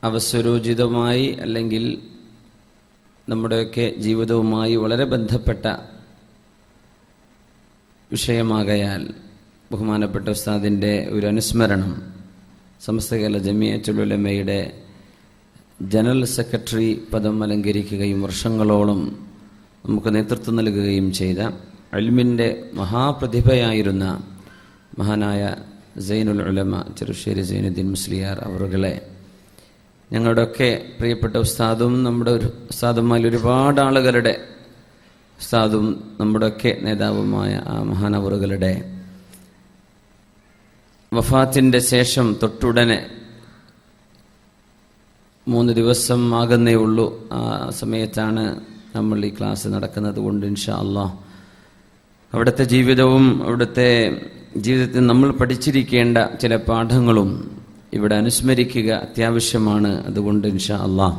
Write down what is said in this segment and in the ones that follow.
അവസരോചിതമായി അല്ലെങ്കിൽ നമ്മുടെയൊക്കെ ജീവിതവുമായി വളരെ ബന്ധപ്പെട്ട വിഷയമാകയാൽ ബഹുമാനപ്പെട്ട ഉസ്താദിൻ്റെ ഒരു അനുസ്മരണം സമസ്ത കേരള ജമിയത്തുൽ ഉലമയുടെ ജനറൽ സെക്രട്ടറി പദം അലങ്കരിക്കുകയും വർഷങ്ങളോളം നമുക്ക് നേതൃത്വം നൽകുകയും ചെയ്ത ഇൽമിൻ്റെ മഹാപ്രതിഭയായിരുന്ന മഹാനായ സൈനുൽ ഉലമ ചെറുശ്ശേരി സൈനുദ്ദീൻ മുസ്ലിയാർ അവറുകളെ, ഞങ്ങളുടെയൊക്കെ പ്രിയപ്പെട്ട ഉസ്താദും നമ്മുടെ ഉസ്താദുമാരിൽ ഒരുപാട് ആളുകളുടെ ഉസ്താദും നമ്മുടെയൊക്കെ നേതാവുമായ ആ മഹാനവറുകളുടെ വഫാത്തിൻ്റെ ശേഷം തൊട്ടുടനെ 3 ദിവസം ആകുന്നേ ഉള്ളൂ. ആ സമയത്താണ് നമ്മൾ ഈ ക്ലാസ് നടക്കുന്നത് കൊണ്ട് ഇൻഷാ അല്ലാഹ് അവിടുത്തെ ജീവിതവും അവിടുത്തെ ജീവിതത്തിൽ നമ്മൾ പഠിച്ചിരിക്കേണ്ട ചില പാഠങ്ങളും ഇവിടെ അനുസ്മരിക്കുക അത്യാവശ്യമാണ്. അതുകൊണ്ട് ഇൻഷാ അല്ലാഹ്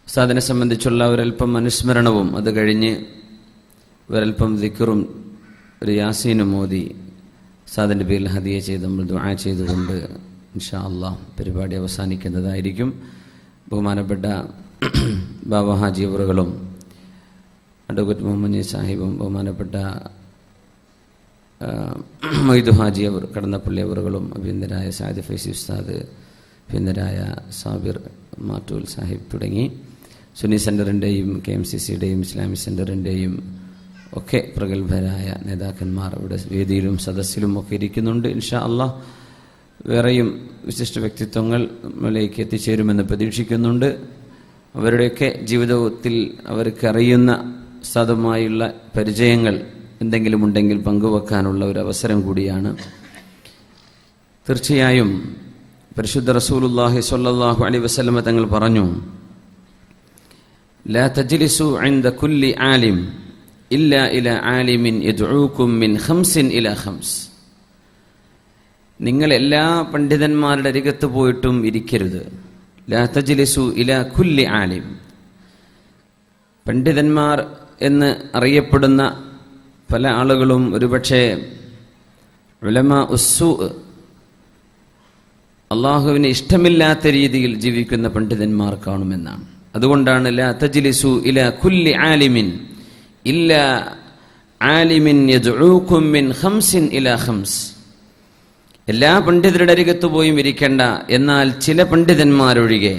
ഉസ്താദിനെ സംബന്ധിച്ചുള്ള ഒരൽപ്പം അനുസ്മരണവും അത് കഴിഞ്ഞ് ഒരൽപ്പം ദിക്റും ഒരു യാസീനും ഓതി ഉസ്താദിൻ്റെ പേരിൽ ഹദിയ ചെയ്ത് നമ്മൾ ദുആ ചെയ്തുകൊണ്ട് ഇൻഷാ അല്ലാഹ് പരിപാടി അവസാനിക്കുന്നതായിരിക്കും. ബഹുമാനപ്പെട്ട ബാബ ഹാജി അവറുകളും അഡ്വക്കേറ്റ് മുഹമ്മദ് സാഹിബും ബഹുമാനപ്പെട്ട മൊയ്തു ഹാജി അവർ കടന്നപ്പള്ളി അവറുകളും അഭിനന്ദരായ സാദിഖ് ഫൈസി ഉസ്താദ്, അഭിനന്ദരായ സാബിർ മാറ്റൂൽ സാഹിബ് തുടങ്ങി സുന്നി സെൻ്ററിൻ്റെയും KMCCയുടെയും ഇസ്ലാമിക് സെൻ്ററിൻ്റെയും ഒക്കെ പ്രഗത്ഭരായ നേതാക്കന്മാർ ഇവിടെ വേദിയിലും സദസ്സിലും ഒക്കെ ഇരിക്കുന്നുണ്ട്. ഇൻഷാ അല്ലാഹ് വേറെയും വിശിഷ്ട വ്യക്തിത്വങ്ങൾ നമ്മളിലേക്ക് എത്തിച്ചേരുമെന്ന് പ്രതീക്ഷിക്കുന്നുണ്ട്. അവരുടെയൊക്കെ ജീവിതത്തിൽ അവർക്ക് അറിയുന്ന ഉസ്താദുമായുള്ള പരിചയങ്ങൾ എന്തെങ്കിലും ഉണ്ടെങ്കിൽ പങ്കുവെക്കാനുള്ള ഒരു അവസരം കൂടിയാണ്. തീർച്ചയായും പരിശുദ്ധ റസൂലുള്ളാഹി സ്വല്ലല്ലാഹു അലൈഹി വസല്ലമ തങ്ങൾ പറഞ്ഞു, ലാ തജ്ലിസു ഇൻദ കുല്ലി ആലിം ഇല്ലാ ഇലാ ആലിമിൻ യദ്ഉകും മിൻ 5 ഇലാ 5. നിങ്ങൾ എല്ലാ പണ്ഡിതന്മാരുടെ അരികത്ത് പോയിട്ടും ഇരിക്കരുത്. ലാ തജ്ലിസു ഇലാ കുല്ലി ആലിം. പണ്ഡിതന്മാർ എന്ന് അറിയപ്പെടുന്ന പല ആളുകളും ഒരുപക്ഷെ ഉലമാ ഉസ്സൂ, അള്ളാഹുവിന് ഇഷ്ടമില്ലാത്ത രീതിയിൽ ജീവിക്കുന്ന പണ്ഡിതന്മാർ കാണുമെന്നാണ്. അതുകൊണ്ടാണ് ലാ തജ്ലിസു ഇലാ കുല്ലി ആലിമിൻ ഇല്ലാ ആലിമിൻ യദ്ഉകും മിൻ 5 ഇലാ 5. എല്ലാ പണ്ഡിതരുടെ അരികത്ത് പോയും ഇരിക്കേണ്ട, എന്നാൽ ചില പണ്ഡിതന്മാരൊഴികെ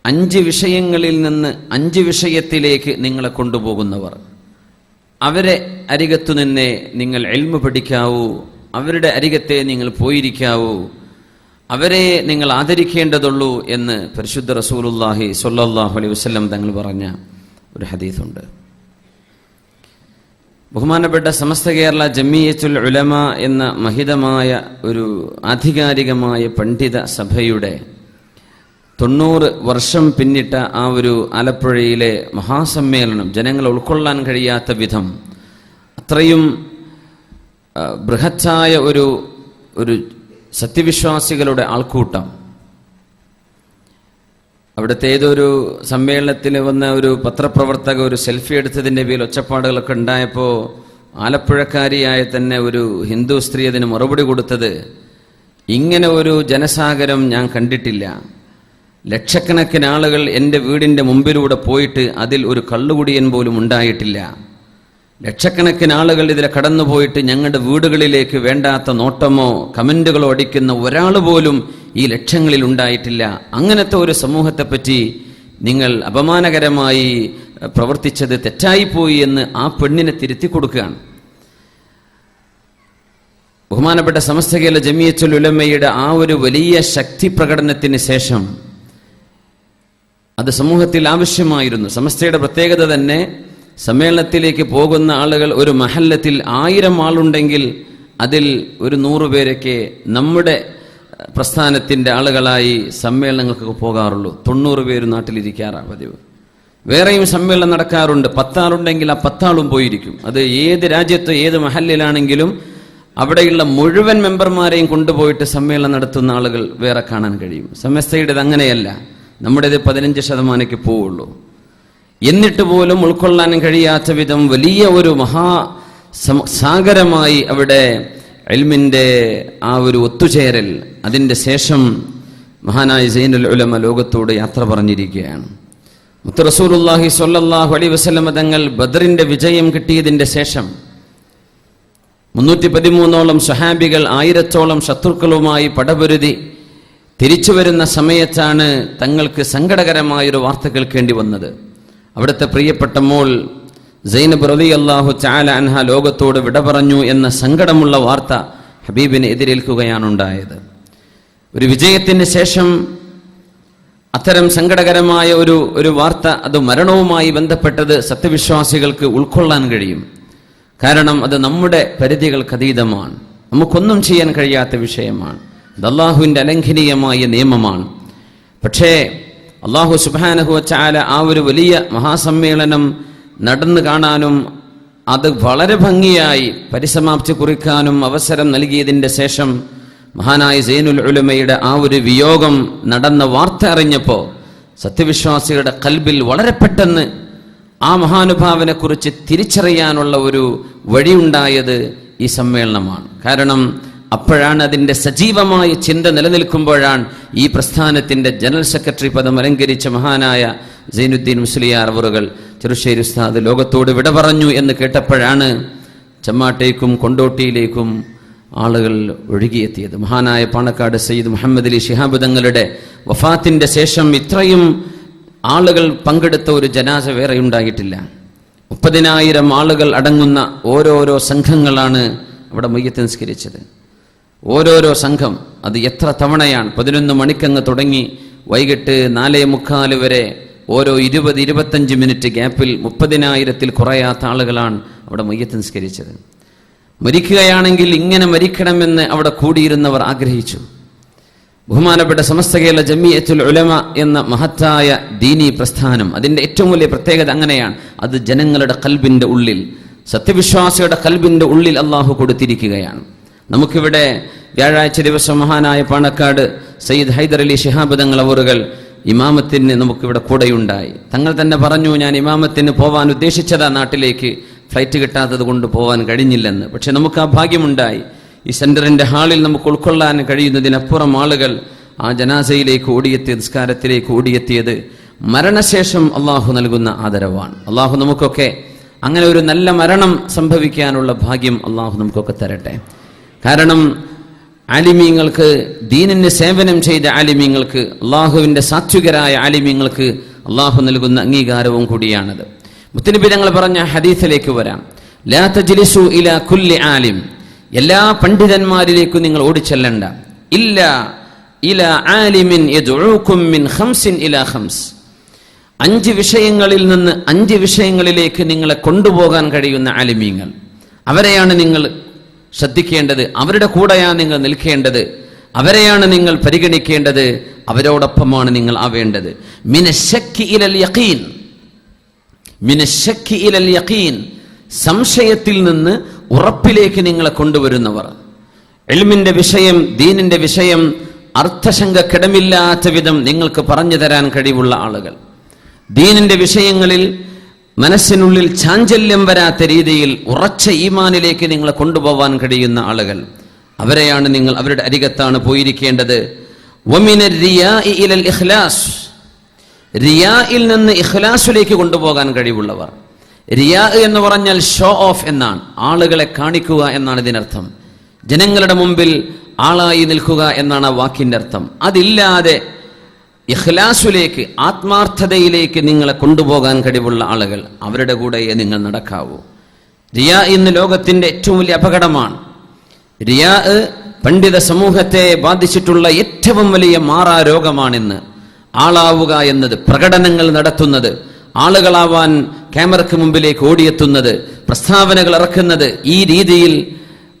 5 വിഷയങ്ങളിൽ നിന്ന് 5 വിഷയത്തിലേക്ക് നിങ്ങളെ കൊണ്ടുപോകുന്നവർ, അവരെ അരികത്തു നിന്നേ നിങ്ങൾ ഇൽമു പഠിക്കാവൂ, അവരുടെ അരികത്തെ നിങ്ങൾ പോയിരിക്കാവൂ, അവരെ നിങ്ങൾ ആദരിക്കേണ്ടതുള്ളൂ എന്ന് പരിശുദ്ധ റസൂലുള്ളാഹി സ്വല്ലല്ലാഹു അലൈഹി വസല്ലം തങ്ങൾ പറഞ്ഞ ഒരു ഹദീസുണ്ട്. ബഹുമാനപ്പെട്ട സമസ്ത കേരള ജമിയത്തുൽ ഉലമ എന്ന മഹിതമായ ഒരു ആധികാരികമായ പണ്ഡിത സഭയുടെ 90 വർഷം പിന്നിട്ട ആ ഒരു ആലപ്പുഴയിലെ മഹാസമ്മേളനം ജനങ്ങൾ ഉൾക്കൊള്ളാൻ കഴിയാത്ത വിധം അത്രയും ബൃഹത്തായ ഒരു സത്യവിശ്വാസികളുടെ ആൾക്കൂട്ടം. അവിടുത്തെ ഏതൊരു സമ്മേളനത്തിൽ വന്ന ഒരു പത്രപ്രവർത്തക ഒരു സെൽഫി എടുത്തതിൻ്റെ പേരിൽ ഒച്ചപ്പാടുകളൊക്കെ ഉണ്ടായപ്പോൾ ആലപ്പുഴക്കാരിയായ തന്നെ ഒരു ഹിന്ദു സ്ത്രീ അതിന് മറുപടി കൊടുത്തത്, ഇങ്ങനെ ഒരു ജനസാഗരം ഞാൻ കണ്ടിട്ടില്ല. ലക്ഷക്കണക്കിന് ആളുകൾ എൻ്റെ വീടിൻ്റെ മുമ്പിലൂടെ പോയിട്ട് അതിൽ ഒരു കള്ളുകുടിയൻ പോലും ഉണ്ടായിട്ടില്ല. ലക്ഷക്കണക്കിന് ആളുകൾ ഇതിലെ കടന്നു പോയിട്ട് ഞങ്ങളുടെ വീടുകളിലേക്ക് വേണ്ടാത്ത നോട്ടമോ കമൻറ്റുകളോ അടിക്കുന്ന ഒരാൾ പോലും ഈ ലക്ഷങ്ങളിൽ ഉണ്ടായിട്ടില്ല. അങ്ങനത്തെ ഒരു സമൂഹത്തെപ്പറ്റി നിങ്ങൾ അപമാനകരമായി പ്രവർത്തിച്ചത് തെറ്റായിപ്പോയി എന്ന് ആ പെണ്ണിനെ തിരുത്തി കൊടുക്കുകയാണ്. ബഹുമാനപ്പെട്ട സമസ്ത കേരള ജമിയത്തുൽ ഉലമയുടെ ആ ഒരു വലിയ ശക്തി പ്രകടനത്തിന് ശേഷം അത് സമൂഹത്തിൽ ആവശ്യമായിരുന്നു. സമസ്തയുടെ പ്രത്യേകത തന്നെ സമ്മേളനത്തിലേക്ക് പോകുന്ന ആളുകൾ ഒരു മഹല്ലത്തിൽ 1000 ആളുണ്ടെങ്കിൽ അതിൽ ഒരു 100 പേരൊക്കെ നമ്മുടെ പ്രസ്ഥാനത്തിൻ്റെ ആളുകളായി സമ്മേളനങ്ങൾക്ക് പോകാറുള്ളൂ. 90 പേര് നാട്ടിലിരിക്കാറാണ് പതിവ്. വേറെയും സമ്മേളനം നടക്കാറുണ്ട്. 10 ആളുണ്ടെങ്കിൽ ആ 10 ആളും പോയിരിക്കും. അത് ഏത് രാജ്യത്ത് ഏത് മഹല്ലിലാണെങ്കിലും അവിടെയുള്ള മുഴുവൻ മെമ്പർമാരെയും കൊണ്ടുപോയിട്ട് സമ്മേളനം നടത്തുന്ന ആളുകൾ വേറെ കാണാൻ കഴിയും. സമസ്തയുടേത് അങ്ങനെയല്ല. നമ്മുടേത് 15% പോവുള്ളൂ. എന്നിട്ട് പോലും ഉൾക്കൊള്ളാൻ കഴിയാത്ത വിധം വലിയ ഒരു സാഗരമായി അവിടെ ഇൽമിൻ്റെ ആ ഒരു ഒത്തുചേരൽ. അതിൻ്റെ ശേഷം മഹാനായ സൈനുൽ ഉലമ ലോകത്തോട് യാത്ര പറഞ്ഞിരിക്കുകയാണ്. മുത്ത് റസൂലുള്ളാഹി സ്വല്ലല്ലാഹു അലൈഹി വസല്ലം തങ്ങൾ ബദറിന്റെ വിജയം കിട്ടിയതിന്റെ ശേഷം 313ഓളം സ്വഹാബികൾ 1000ഓളം ശത്രുക്കളുമായി പടപൊരുതി തിരിച്ചു വരുന്ന സമയത്താണ് തങ്ങൾക്ക് സങ്കടകരമായൊരു വാർത്ത കേൾക്കേണ്ടി വന്നത്. അവിടുത്തെ പ്രിയപ്പെട്ട മോൾ സൈനബ് റളിയല്ലാഹു തആല അൻഹ ലോകത്തോട് വിട പറഞ്ഞു എന്ന സങ്കടമുള്ള വാർത്ത ഹബീബിനെ എതിരേൽക്കുകയാണ് ഉണ്ടായത്. ഒരു വിജയത്തിന് ശേഷം അത്തരം സങ്കടകരമായ ഒരു വാർത്ത, അത് മരണവുമായി ബന്ധപ്പെട്ടത് സത്യവിശ്വാസികൾക്ക് ഉൾക്കൊള്ളാൻ കഴിയും. കാരണം അത് നമ്മുടെ പരിധികൾക്കതീതമാണ്, നമുക്കൊന്നും ചെയ്യാൻ കഴിയാത്ത വിഷയമാണ്, അത് അള്ളാഹുവിൻ്റെ അലംഘനീയമായ നിയമമാണ്. പക്ഷേ അള്ളാഹു സുബ്ഹാനഹു വ തആല ആ ഒരു വലിയ മഹാസമ്മേളനം നടന്നു കാണാനും അത് വളരെ ഭംഗിയായി പരിസമാപ്തി കുറിക്കാനും അവസരം നൽകിയതിൻ്റെ ശേഷം മഹാനായ സൈനുൽ ഉലമയുടെ ആ ഒരു വിയോഗം നടന്ന വാർത്ത അറിഞ്ഞപ്പോൾ സത്യവിശ്വാസികളുടെ ഖൽബിൽ വളരെ പെട്ടെന്ന് ആ മഹാനുഭാവനെ കുറിച്ച് തിരിച്ചറിയാനുള്ള ഒരു വഴിയുണ്ടായത് ഈ സമ്മേളനമാണ്. കാരണം അപ്പോഴാണ് അതിൻ്റെ സജീവമായ ചിന്ത നിലനിൽക്കുമ്പോഴാണ് ഈ പ്രസ്ഥാനത്തിൻ്റെ ജനറൽ സെക്രട്ടറി പദം അലങ്കരിച്ച മഹാനായ സൈനുദ്ദീൻ മുസ്ലിയാർ അവറുകൾ ചെറുശ്ശേരി ഉസ്താദ് ലോകത്തോട് വിട പറഞ്ഞു എന്ന് കേട്ടപ്പോഴാണ് ചമ്മാട്ടേക്കും കൊണ്ടോട്ടിയിലേക്കും ആളുകൾ ഒഴുകിയെത്തിയത്. മഹാനായ പാണക്കാട് സയ്യിദ് മുഹമ്മദ് അലി ശിഹാബ് തങ്ങളുടെ വഫാത്തിൻ്റെ ശേഷം ഇത്രയും ആളുകൾ പങ്കെടുത്ത ഒരു ജനാസ വേറെ ഉണ്ടായിട്ടില്ല. 30,000 ആളുകൾ അടങ്ങുന്ന ഓരോരോ സംഘങ്ങളാണ് അവിടെ മയ്യത്ത് നിസ്കരിച്ചത്. ഓരോരോ സംഘം, അത് എത്ര തവണയാണ്, 11 മണിക്കങ്ങ് തുടങ്ങി വൈകിട്ട് 4:45 വരെ ഓരോ 20-25 മിനിറ്റ് ഗ്യാപ്പിൽ 30,000-ൽ കുറയാത്ത ആളുകളാണ് അവിടെ മയ്യത്ത് നിസ്കരിച്ചത്. മരിക്കുകയാണെങ്കിൽ ഇങ്ങനെ മരിക്കണമെന്ന് അവിടെ കൂടിയിരുന്നവർ ആഗ്രഹിച്ചു. ബഹുമാനപ്പെട്ട സമസ്ത കേരള ജമിയത്തുൽ ഉലമ എന്ന മഹത്തായ ദീനീ പ്രസ്ഥാനം, അതിൻ്റെ ഏറ്റവും വലിയ പ്രത്യേകത അങ്ങനെയാണ്. അത് ജനങ്ങളുടെ ഖൽബിൻ്റെ ഉള്ളിൽ, സത്യവിശ്വാസിയുടെ ഖൽബിൻ്റെ ഉള്ളിൽ അള്ളാഹു കൊടുത്തിരിക്കുകയാണ്. നമുക്കിവിടെ വ്യാഴാഴ്ച ദിവസം മഹാനായ പാണക്കാട് സയ്യിദ് ഹൈദർ അലി ശിഹാബ് തങ്ങൾ അവറുകൾ ഇമാമത്തിന് നമുക്കിവിടെ കൂടെയുണ്ടായി. തങ്ങൾ തന്നെ പറഞ്ഞു, ഞാൻ ഇമാമത്തിന് പോവാൻ ഉദ്ദേശിച്ചതാ നാട്ടിലേക്ക്, ഫ്ലൈറ്റ് കിട്ടാത്തത് കൊണ്ട് പോകാൻ കഴിഞ്ഞില്ലെന്ന്. പക്ഷെ നമുക്ക് ആ ഭാഗ്യമുണ്ടായി. ഈ സെന്ററിന്റെ ഹാളിൽ നമുക്ക് ഉൾക്കൊള്ളാൻ കഴിയുന്നതിനപ്പുറം ആളുകൾ ആ ജനാസയിലേക്ക് ഓടിയെത്തിയത്, നിസ്കാരത്തിലേക്ക് ഓടിയെത്തിയത് മരണശേഷം അള്ളാഹു നൽകുന്ന ആദരവാണ്. അള്ളാഹു നമുക്കൊക്കെ അങ്ങനെ ഒരു നല്ല മരണം സംഭവിക്കാനുള്ള ഭാഗ്യം അള്ളാഹു നമുക്കൊക്കെ തരട്ടെ. കാരണം ആലിമീങ്ങൾക്ക്, ദീനിന് സേവനം ചെയ്ത ആലിമീങ്ങൾക്ക്, അള്ളാഹുവിൻ്റെ സാത്വികരായ ആലിമീങ്ങൾക്ക് അള്ളാഹു നൽകുന്ന അംഗീകാരവും കൂടിയാണത്. മുത്തനബി തങ്ങൾ പറഞ്ഞ ഹദീസിലേക്ക് വരാം. ലാ തജ്ലിസു ഇലാ കുല്ലി ആലിം, എല്ലാ പണ്ഡിതന്മാരിലേക്കും നിങ്ങൾ ഓടിച്ചെല്ലണ്ട. ഇല്ല ഇലാ ആലിമിൻ യദ്ഉകും മിൻ ഖംസിൻ ഇലാ ഖംസ്, 5 വിഷയങ്ങളിൽ നിന്ന് 5 വിഷയങ്ങളിലേക്ക് നിങ്ങളെ കൊണ്ടുപോകാൻ കഴിയുന്ന ആലിമീങ്ങൾ, അവരെയാണ് നിങ്ങൾ ശ്രദ്ധിക്കേണ്ടത്, അവരുടെ കൂടെയാണ് നിങ്ങൾ നിൽക്കേണ്ടത്, അവരെയാണ് നിങ്ങൾ പരിഗണിക്കേണ്ടത്, അവരോടൊപ്പമാണ് നിങ്ങൾ ആവേണ്ടത്. മിനശ്ശക്കി ഇലൽ യഖീൻ, മിനശ്ശക്കി ഇലൽ യഖീൻ, സംശയത്തിൽ നിന്ന് ഉറപ്പിലേക്ക് നിങ്ങളെ കൊണ്ടുവരുന്നവർ. ഇൽമിന്റെ വിഷയം, ദീനിന്റെ വിഷയം അർത്ഥശങ്കക്കിടമില്ലാത്ത വിധം നിങ്ങൾക്ക് പറഞ്ഞു തരാൻ കഴിവുള്ള ആളുകൾ, ദീനിന്റെ വിഷയങ്ങളിൽ മനസ്സിനുള്ളിൽ ചാഞ്ചല്യം വരാത്ത രീതിയിൽ ഉറച്ച ഈമാനിലേക്ക് നിങ്ങളെ കൊണ്ടുപോകാൻ കഴിയുന്ന ആളുകൾ, അവരെയാണ് നിങ്ങൾ, അവരുടെ അരികത്താണ് പോയിരിക്കേണ്ടത്. വമിനർ റിയാഇ ഇലൽ ഇഖ്ലാസ്, റിയായിൽ നിന്ന് ഇഖ്ലാസിലേക്ക് കൊണ്ടുപോകാൻ കഴിവുള്ളവർ. റിയാ എന്ന് പറഞ്ഞാൽ ഷോ ഓഫ് എന്നാണ്, ആളുകളെ കാണിക്കുക എന്നാണ് ഇതിനർത്ഥം. ജനങ്ങളുടെ മുമ്പിൽ ആളായി നിൽക്കുക എന്നാണ് ആ വാക്കിൻ്റെ അർത്ഥം. അതില്ലാതെ ഇഖ്ലാസിലേക്ക്, ആത്മാർത്ഥതയിലേക്ക് നിങ്ങളെ കൊണ്ടുപോകാൻ കഴിവുള്ള ആളുകൾ, അവരുടെ കൂടെ നിങ്ങൾ നടക്കാവൂ. റിയാ ഇന്ന് ലോകത്തിൻ്റെ ഏറ്റവും വലിയ അപകടമാണ്. റിയാ പണ്ഡിത സമൂഹത്തെ ബാധിച്ചിട്ടുള്ള ഏറ്റവും വലിയ മാറാരോഗമാണിന്ന്. ആളാവുക എന്നത്, പ്രകടനങ്ങൾ നടത്തുന്നത്, ആളുകളാവാൻ ക്യാമറയ്ക്ക് മുമ്പിലേക്ക് ഓടിയെത്തുന്നത്, പ്രസ്താവനകൾ ഇറക്കുന്നത്, ഈ രീതിയിൽ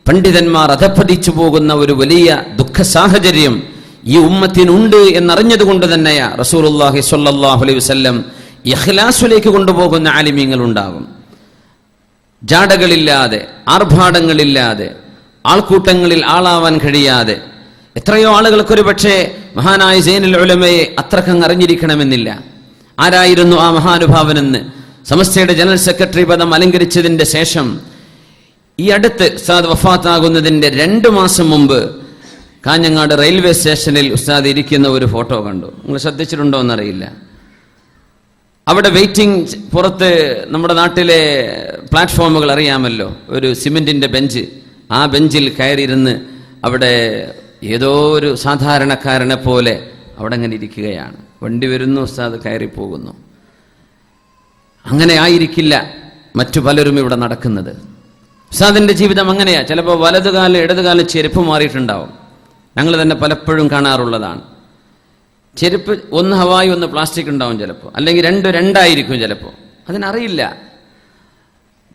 പണ്ഡിതന്മാർ അധപ്പതിച്ചു പോകുന്ന ഒരു വലിയ ദുഃഖ സാഹചര്യം ഈ ഉമ്മത്തിനുണ്ട് എന്നറിഞ്ഞതുകൊണ്ട് തന്നെയാ റസൂലുള്ളാഹി സ്വല്ലല്ലാഹു അലൈഹി വസല്ലം ഇഖ്ലാസിലേക്ക് കൊണ്ടുപോകുന്ന ആലിമീങ്ങൾ ഉണ്ടാകും. ജാടകളില്ലാതെ, ആർഭാടങ്ങളില്ലാതെ, ആൾക്കൂട്ടങ്ങളിൽ ആളാവാൻ കഴിയാതെ. എത്രയോ ആളുകൾക്കൊരു പക്ഷേ മഹാനായ സൈനുൽ ഉലമയെ അത്രക്കങ്ങ് അറിഞ്ഞിരിക്കണമെന്നില്ല. ആരായിരുന്നു ആ മഹാനുഭാവനെന്ന് സമസ്തയുടെ ജനറൽ സെക്രട്ടറി പദം അലങ്കരിച്ചതിൻ്റെ ശേഷം ഈ അടുത്ത് ഉസ്താദ് വഫാത്താകുന്നതിൻ്റെ 2 മാസം മുമ്പ് കാഞ്ഞങ്ങാട് റെയിൽവേ സ്റ്റേഷനിൽ ഉസ്താദ് ഇരിക്കുന്ന ഒരു ഫോട്ടോ കണ്ടു. നിങ്ങൾ ശ്രദ്ധിച്ചിട്ടുണ്ടോ എന്നറിയില്ല. അവിടെ വെയിറ്റിംഗ്, പുറത്ത് നമ്മുടെ നാട്ടിലെ പ്ലാറ്റ്ഫോമുകൾ അറിയാമല്ലോ, ഒരു സിമെന്റിന്റെ ബെഞ്ച്, ആ ബെഞ്ചിൽ കയറിയിരുന്ന് അവിടെ ഏതോ ഒരു സാധാരണക്കാരനെ പോലെ അവിടെ അങ്ങനെ ഇരിക്കുകയാണ്. വണ്ടി വരുന്നു, ഉസ്താദ് കയറി പോകുന്നു. അങ്ങനെ ആയിരിക്കില്ല മറ്റു പലരും ഇവിടെ നടക്കുന്നത്. ഉസ്താദിന്റെ ജീവിതം അങ്ങനെയാ. ചിലപ്പോൾ വലതുകാലം ഇടതുകാലം ചെരുപ്പ് മാറിയിട്ടുണ്ടാവും. ഞങ്ങൾ തന്നെ പലപ്പോഴും കാണാറുള്ളതാണ്. ചെരുപ്പ് ഒന്ന് ഹവായി ഒന്ന് പ്ലാസ്റ്റിക് ഉണ്ടാവും ചിലപ്പോൾ, അല്ലെങ്കിൽ രണ്ടായിരിക്കും ചിലപ്പോൾ. അതിനറിയില്ല.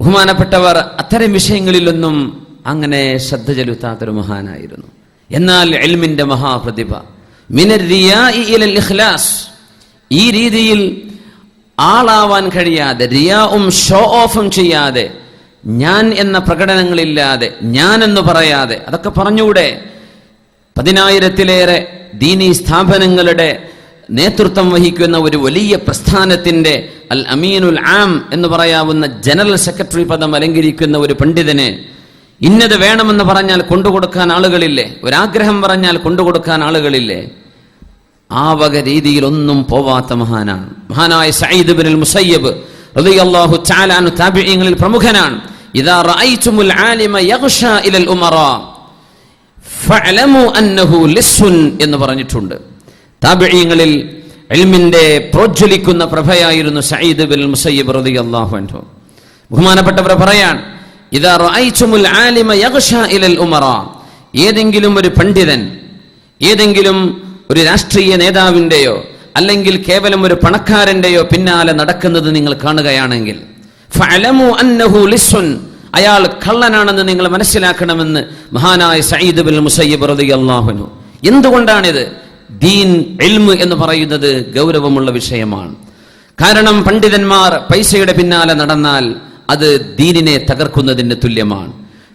ബഹുമാനപ്പെട്ടവർ അത്തരം വിഷയങ്ങളിലൊന്നും അങ്ങനെ ശ്രദ്ധ ചെലുത്താത്തൊരു മഹാനായിരുന്നു. എന്നാൽ ഇൽമിന്റെ മഹാപ്രതിഭ. മിനർ റിയാഇ ഇലൽ ഇഖ്ലാസ്, ഈ രീതിയിൽ ആളാവാൻ കഴിയാതെ, റിയാഉം ഷോ ഓഫും ചെയ്യാതെ, ഞാൻ എന്ന പ്രകടനങ്ങളില്ലാതെ, ഞാൻ എന്ന് പറയാതെ, അതൊക്കെ പറഞ്ഞുകൂടെ? 10,000-ലേറെ ദീനീ സ്ഥാപനങ്ങളുടെ നേതൃത്വം വഹിക്കുന്ന ഒരു വലിയ പ്രസ്ഥാനത്തിന്റെ അൽ അമീനുൽ ആം എന്ന് പറയാവുന്ന ജനറൽ സെക്രട്ടറി പദം അലങ്കരിക്കുന്ന ഒരു പണ്ഡിതന് ഇന്നത് വേണമെന്ന് പറഞ്ഞാൽ കൊണ്ടുകൊടുക്കാൻ ആളുകളില്ലേ? ഒരാഗ്രഹം പറഞ്ഞാൽ കൊണ്ടുകൊടുക്കാൻ ആളുകളില്ലേ? ആ വക രീതിയിലൊന്നും പോവാത്ത മഹാനാണ്. മഹാനായ സഈദ് ഇബ്നുൽ മുസയ്യിബ് റളിയല്ലാഹു തആല അൻഹു താബിഈങ്ങളിൽ പ്രമുഖനാണ്. ഇദാ റഅയ്തുമുൽ ആലിമ യഗ്ഷാ ഇലൽ ഉമറാ ഫഅലമു അന്നഹു ലിസ്സുൻ എന്ന് പറഞ്ഞിട്ടുണ്ട്. താബിഈങ്ങളിൽ ഇൽമിന്റെ പ്രോജ്വലിക്കുന്ന പ്രഭയായിരുന്നു സഈദ് ഇബ്നുൽ മുസയ്യിബ് റളിയല്ലാഹു അൻഹു. ബഹുമാനപ്പെട്ടവർ പറയാൻ, ഇദാ റഅയ്തുമുൽ ആലിമ യഗ്ഷാ ഇലൽ ഉമറാ, ഏതെങ്കിലും ഒരു പണ്ഡിതൻ ഏതെങ്കിലും ഒരു രാഷ്ട്രീയ നേതാവിന്റെയോ അല്ലെങ്കിൽ കേവലം ഒരു പണക്കാരന്റെയോ പിന്നാലെ നടക്കുന്നത് നിങ്ങൾ കാണുകയാണെങ്കിൽ, ഫഅലമു അന്നഹു ലിസ്സുൻ, അയാൾ കള്ളനാണെന്ന് നിങ്ങൾ മനസ്സിലാക്കണമെന്ന് മഹാനായ സഈദ് ഇബ്നുൽ മുസയ്യിബ് റളിയല്ലാഹു അൻഹു. എന്തുകൊണ്ടാണിത്? ദീൻ, ഇൽമ് എന്ന് പറയുന്നത് ഗൗരവമുള്ള വിഷയമാണ്. കാരണം പണ്ഡിതന്മാർ പൈസയുടെ പിന്നാലെ നടന്നാൽ അത് ദീനിനെ തകർക്കുന്നതിന് തുല്യമാണ്.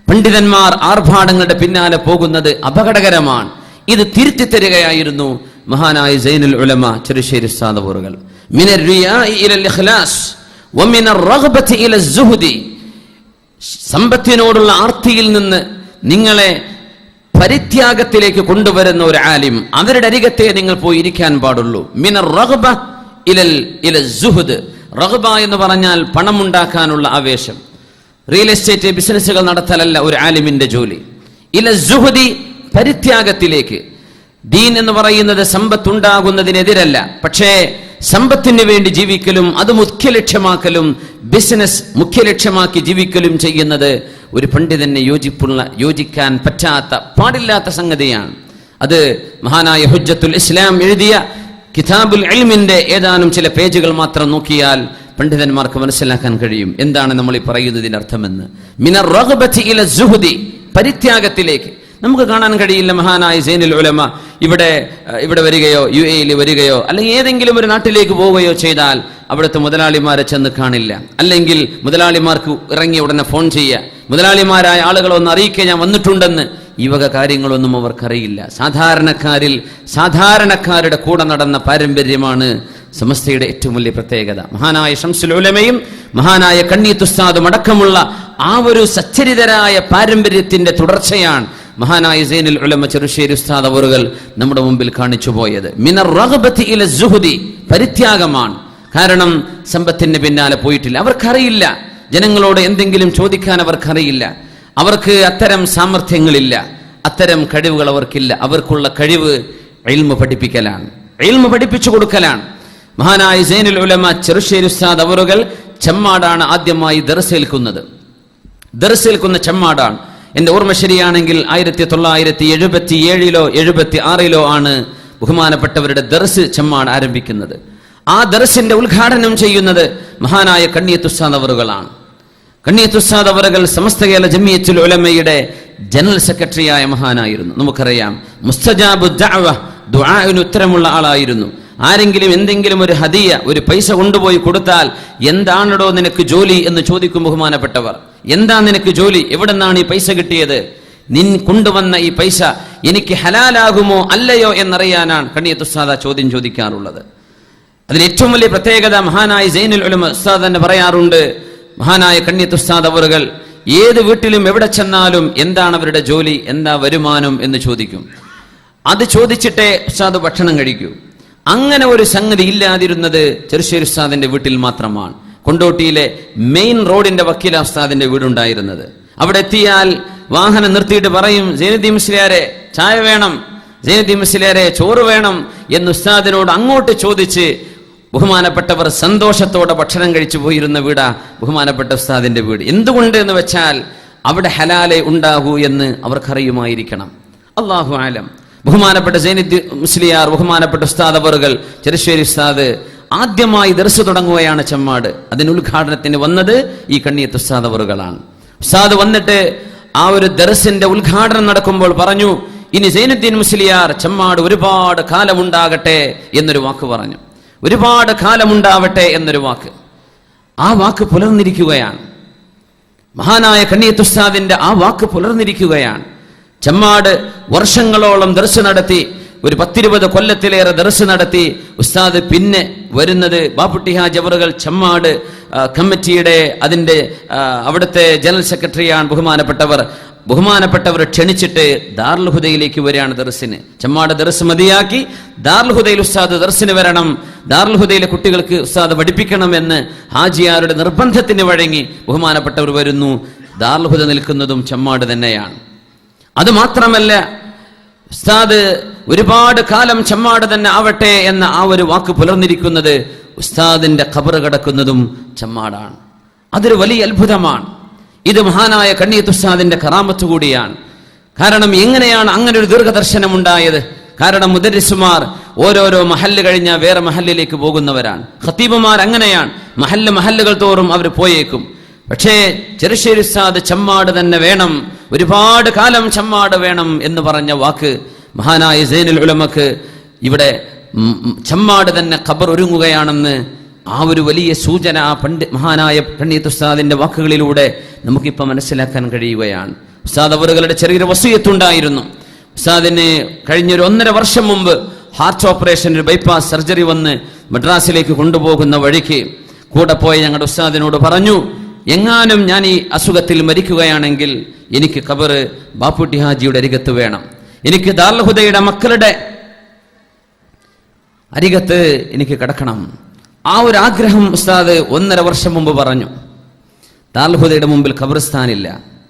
പണ്ഡിതന്മാർ ആർഭാടങ്ങളുടെ പിന്നാലെ പോകുന്നത് അപകടകരമാണ്. ഇത് തിരുത്തി തരികയായിരുന്നു മഹാനായ സൈനുൽ ഉലമ ചെറുശ്ശേരി ഉസ്താദ് അവറുകൾ. മിനർ റിയാഇ ഇലൽ ഇഖ്ലാസ് വമിനർ റഗ്ബതി ഇലൽ സുഹ്ദി, സമ്പത്തിനോടുള്ള ആർത്തിയിൽ നിന്ന് നിങ്ങളെ പരിത്യാഗത്തിലേക്ക് കൊണ്ടുവരുന്ന ഒരു ആലിം, അവരുടെ അരികത്തെ നിങ്ങൾ പോയി ഇരിക്കാൻ പാടുള്ളൂ. മിനർ റഗ്ബ ഇലൽ സുഹ്ദ്, റഗ്ബ എന്ന് പറഞ്ഞാൽ പണമുണ്ടാക്കാനുള്ള ആവേശം, റിയൽ എസ്റ്റേറ്റ് ബിസിനസ്സുകൾ നടത്തലല്ല ഒരു ആലിമിന്റെ ജോലി. ഇലൽ സുഹ്ദി, പരിത്യാഗത്തിലേക്ക്. ദീൻ എന്ന് പറയുന്നത് സമ്പത്തുണ്ടാകുന്നതിനെതിരല്ല, പക്ഷേ സമ്പത്തിന് വേണ്ടി ജീവിക്കലും അത് മുഖ്യ ലക്ഷ്യമാക്കലും, ബിസിനസ് മുഖ്യ ലക്ഷ്യമാക്കി ജീവിക്കലും ചെയ്യുന്നത് ഒരു പണ്ഡിതന് യോജിക്കാൻ പറ്റാത്ത, പാടില്ലാത്ത സംഗതിയാണ്. അത് മഹാനായ ഹുജ്ജത്തുൽ ഇസ്ലാം എഴുതിയ കിതാബുൽ ഇൽമിന്റെ ഏതാനും ചില പേജുകൾ മാത്രം നോക്കിയാൽ പണ്ഡിതന്മാർക്ക് മനസ്സിലാക്കാൻ കഴിയും എന്താണ് നമ്മൾ ഈ പറയുന്നതിന്റെ അർത്ഥമെന്ന്. മിനർ റഗ്ബതി ഇല സുഹ്ദി, പരിത്യാഗത്തിലേക്ക്. നമുക്ക് കാണാൻ കഴിയില്ല മഹാനായ സൈനുൽ ഉലമ ഇവിടെ വരികയോ UAE വരികയോ അല്ലെങ്കിൽ ഏതെങ്കിലും ഒരു നാട്ടിലേക്ക് പോവുകയോ ചെയ്താൽ അവിടുത്തെ മുതലാളിമാരെ ചെന്ന് കാണില്ല. അല്ലെങ്കിൽ മുതലാളിമാർക്ക് ഇറങ്ങിയ ഉടനെ ഫോൺ ചെയ്യുക, മുതലാളിമാരായ ആളുകളെ ഒന്ന് അറിയിക്കുക ഞാൻ വന്നിട്ടുണ്ടെന്ന്. ഈ വക കാര്യങ്ങളൊന്നും അവർക്കറിയില്ല. സാധാരണക്കാരുടെ കൂടെ നടന്ന പാരമ്പര്യമാണ് സമസ്തയുടെ ഏറ്റവും വലിയ പ്രത്യേകത. മഹാനായ ശംസുൽ ഉലമയും മഹാനായ കണ്ണീത്ത് ഉസ്താദും അടക്കമുള്ള ആ ഒരു സച്ചരിതരായ പാരമ്പര്യത്തിന്റെ തുടർച്ചയാണ് മഹാനായ സൈനുൽ ഉലമ ചെറുശ്ശേരി ഉസ്താദ് അവറുകൾ നമ്മുടെ മുമ്പിൽ കാണിച്ചു പോയത്. മിനർ റഗ്ബതി ഇല സുഹ്ദി, പരിത്യാഗമാണ്. കാരണം സമ്പത്തിന്റെ പിന്നാലെ പോയിട്ടില്ല. അവർക്കറിയില്ല, ജനങ്ങളോട് എന്തെങ്കിലും ചോദിക്കാൻ അവർക്കറിയില്ല. അവർക്ക് അത്തരം സാമർഥ്യങ്ങളില്ല, അത്തരം കഴിവുകൾ അവർക്കില്ല. അവർക്കുള്ള കഴിവ് ഇൽമു പഠിപ്പിക്കലാണ്, ഇൽമു പഠിപ്പിച്ചു കൊടുക്കലാണ്. മഹാനായ സൈനുൽ ഉലമ ചെറുശ്ശേരി ഉസ്താദ് അവറുകൾ ചെമ്മാടാണ് ആദ്യമായി ദർസേൽക്കുന്നത്. ദർസേൽക്കുന്ന ചെമ്മാടാണ്. എന്റെ ഓർമ്മ ശരിയാണെങ്കിൽ 1977-ലോ 76-ലോ ആണ് ബഹുമാനപ്പെട്ടവരുടെ ദർസ് ചെമ്മാട് ആരംഭിക്കുന്നത്. ആ ദർസിന്റെ ഉദ്ഘാടനം ചെയ്യുന്നത് മഹാനായ കണ്ണീത്ത് ഉസ്താദ് അവറുകളാണ്. കണ്ണീത്ത് ഉസ്താദ് അവറുകൾ സമസ്ത കേരള ജമിയത്തുൽ ഉലമയുടെ ജനറൽ സെക്രട്ടറിയായ മഹാനായിരുന്നു. നമുക്കറിയാം, മുസ്തജാബു ദഅവ, ദുആഇന് ഉത്തരമുള്ള ആളായിരുന്നു. ആരെങ്കിലും എന്തെങ്കിലും ഒരു ഹദിയ, ഒരു പൈസ കൊണ്ടുപോയി കൊടുത്താൽ എന്താണോ നിനക്ക് ജോലി എന്ന് ചോദിക്കും ബഹുമാനപ്പെട്ടവർ. എന്താ നിനക്ക് ജോലി? എവിടെ നിന്നാണ് ഈ പൈസ കിട്ടിയത്? നിൻ കൊണ്ടുവന്ന ഈ പൈസ എനിക്ക് ഹലാലാകുമോ അല്ലയോ എന്നറിയാനാണ് കണ്ണിയത്ത് ഉസ്താദ് ചോദ്യം ചോദിക്കാറുള്ളത്. അതിൽ ഏറ്റവും വലിയ പ്രത്യേകത മഹാനായ സൈനുൽ ഉലമ ഉസ്താദ് തന്നെ പറയാറുണ്ട്. മഹാനായ കണ്ണിയത്ത് ഉസ്താദ് അവറുകൾ ഏത് വീട്ടിലും എവിടെ ചെന്നാലും എന്താണ് അവരുടെ ജോലി, എന്താ വരുമാനം എന്ന് ചോദിക്കും. അത് ചോദിച്ചിട്ടേ ഉസ്താദ് ഭക്ഷണം കഴിക്കൂ. അങ്ങനെ ഒരു സംഗതി ഇല്ലാതിരുന്നത് ചെറുശ്ശേരി ഉസ്താദിന്റെ വീട്ടിൽ മാത്രമാണ്. കൊണ്ടോട്ടിയിലെ മെയിൻ റോഡിന്റെ വക്കീല ഉസ്താദിന്റെ വീടുണ്ടായിരുന്നത്. അവിടെ എത്തിയാൽ വാഹനം നിർത്തിയിട്ട് പറയും, സൈനുദ്ദീൻ മുസ്ലിയാരെ ചായ വേണം, സൈനുദ്ദീൻ മുസ്ലിയാരെ ചോറ് വേണം എന്ന് ഉസ്താദിനോട് അങ്ങോട്ട് ചോദിച്ച് ബഹുമാനപ്പെട്ടവർ സന്തോഷത്തോടെ ഭക്ഷണം കഴിച്ചു പോയിരുന്ന വീടാ ബഹുമാനപ്പെട്ട ഉസ്താദിന്റെ വീട്. എന്തുകൊണ്ട് എന്ന് വെച്ചാൽ അവിടെ ഹലാലെ ഉണ്ടാകൂ എന്ന് അവർക്കറിയുമായിരിക്കണം. അല്ലാഹു ആലം. ബഹുമാനപ്പെട്ട സൈനുദ്ദീൻ മുസ്ലിയാർ, ബഹുമാനപ്പെട്ട ഉസ്താദ് അവറുകൾ, ചെറുശ്ശേരി ഉസ്താദ് ആദ്യമായി ദർസ് തുടങ്ങുകയാണ് ചെമ്മാട്. അതിന് ഉദ്ഘാടനത്തിന് വന്നത് ഈ കണ്ണിയത്ത് ഉസ്താദ് അവറുകളാണ്. ഉസ്താദ് വന്നിട്ട് ആ ഒരു ദർസിന്റെ ഉദ്ഘാടനം നടക്കുമ്പോൾ പറഞ്ഞു, ഇനി സൈനുദ്ദീൻ മുസ്ലിയാർ ചെമ്മാട് ഒരുപാട് കാലമുണ്ടാകട്ടെ എന്നൊരു വാക്ക് പറഞ്ഞു. ഒരുപാട് കാലമുണ്ടാവട്ടെ എന്നൊരു വാക്ക്. ആ വാക്ക് പുലർന്നിരിക്കുകയാണ്. മഹാനായ കണ്ണിയത്ത് ഉസ്താദിന്റെ ആ വാക്ക് പുലർന്നിരിക്കുകയാണ്. ചെമ്മാട് വർഷങ്ങളോളം ദർസ് നടത്തി, ഒരു 10-20 കൊല്ലത്തിലേറെ ദർസ് നടത്തി. ഉസ്താദ് പിന്നെ വരുന്നത് ബാപ്പുട്ടി ഹാജി അവറുകൾ ചെമ്മാട് കമ്മിറ്റിയുടെ അതിന്റെ അവിടുത്തെ ജനറൽ സെക്രട്ടറിയാണ് ബഹുമാനപ്പെട്ടവർ ക്ഷണിച്ചിട്ട് ദാറുൽ ഹുദയിലേക്ക് വരികയാണ് ദർസിന്. ചെമ്മാട് ദർസ് മതിയാക്കി ദാറുൽ ഹുദയിൽ ഉസ്താദ് ദർസിന് വരണം, ദാറുൽ ഹുദയിലെ കുട്ടികൾക്ക് ഉസ്താദ് പഠിപ്പിക്കണമെന്ന് ഹാജിയാരുടെ നിർബന്ധത്തിന് വഴങ്ങി ബഹുമാനപ്പെട്ടവർ വരുന്നു. ദാറുൽ ഹുദ നിൽക്കുന്നതും ചെമ്മാട് തന്നെയാണ്. അത് മാത്രമല്ല, ഉസ്താദ് ഒരുപാട് കാലം ചെമ്മാട് തന്നെ ആവട്ടെ എന്ന ആ ഒരു വാക്ക് പുലർന്നിരിക്കുന്നത് ഉസ്താദിന്റെ ഖബർ കിടക്കുന്നതും ചെമ്മാടാണ്. അതൊരു വലിയ അത്ഭുതമാണ്. ഇത് മഹാനായ കണ്ണിയത്ത് ഉസ്താദിന്റെ കറാമത്ത് കൂടിയാണ്. കാരണം എങ്ങനെയാണ് അങ്ങനെ ഒരു ദീർഘദർശനം ഉണ്ടായത്? കാരണം മുദരിസുമാർ ഓരോരോ മഹല്ല് കഴിഞ്ഞാൽ വേറെ മഹല്ലിലേക്ക് പോകുന്നവരാണ്. ഖത്തീബുമാർ അങ്ങനെയാണ്, മഹല്ലുകൾ തോറും അവർ പോയേക്കും. പക്ഷേ ചെറുശ്ശേരി ഉസ്താദ് ചെമ്മാട് തന്നെ വേണം, ഒരുപാട് കാലം ചെമ്മാട് വേണം എന്ന് പറഞ്ഞ വാക്ക് മഹാനായ സൈനുൽ ഉലമക്ക് ഇവിടെ ചെമ്മാട് തന്നെ ഖബർ ഒരുങ്ങുകയാണെന്ന് ആ ഒരു വലിയ സൂചന മഹാനായ കണ്ണിയത്ത് ഉസ്താദിന്റെ വാക്കുകളിലൂടെ നമുക്കിപ്പോൾ മനസ്സിലാക്കാൻ കഴിയുകയാണ്. ഉസ്താദ് അവറുകളുടെ ചെറിയൊരു വസിയത്തുണ്ടായിരുന്നു. ഉസ്താദിന് കഴിഞ്ഞൊരു 1.5 വർഷം മുമ്പ് ഹാർട്ട് ഓപ്പറേഷൻ, ഒരു ബൈപ്പാസ് സർജറി വന്ന് മദ്രാസിലേക്ക് കൊണ്ടുപോകുന്ന വഴിക്ക് കൂടെ പോയ ഞങ്ങളുടെ ഉസ്താദിനോട് പറഞ്ഞു, എങ്ങാനും ഞാൻ ഈ അസുഖത്തിൽ മരിക്കുകയാണെങ്കിൽ എനിക്ക് ഖബർ ബാപ്പുട്ടി ഹാജിയുടെ അരികത്ത് വേണം, എനിക്ക് ദാറുൽ ഹുദയുടെ മക്കളുടെ അരികത്ത് എനിക്ക് കിടക്കണം. ആ ഒരു ആഗ്രഹം ഉസ്താദ് 1.5 വർഷം മുമ്പ് പറഞ്ഞു. ദാറുൽ ഹുദയുടെ മുമ്പിൽ ഖബർസ്ഥാനില്ല.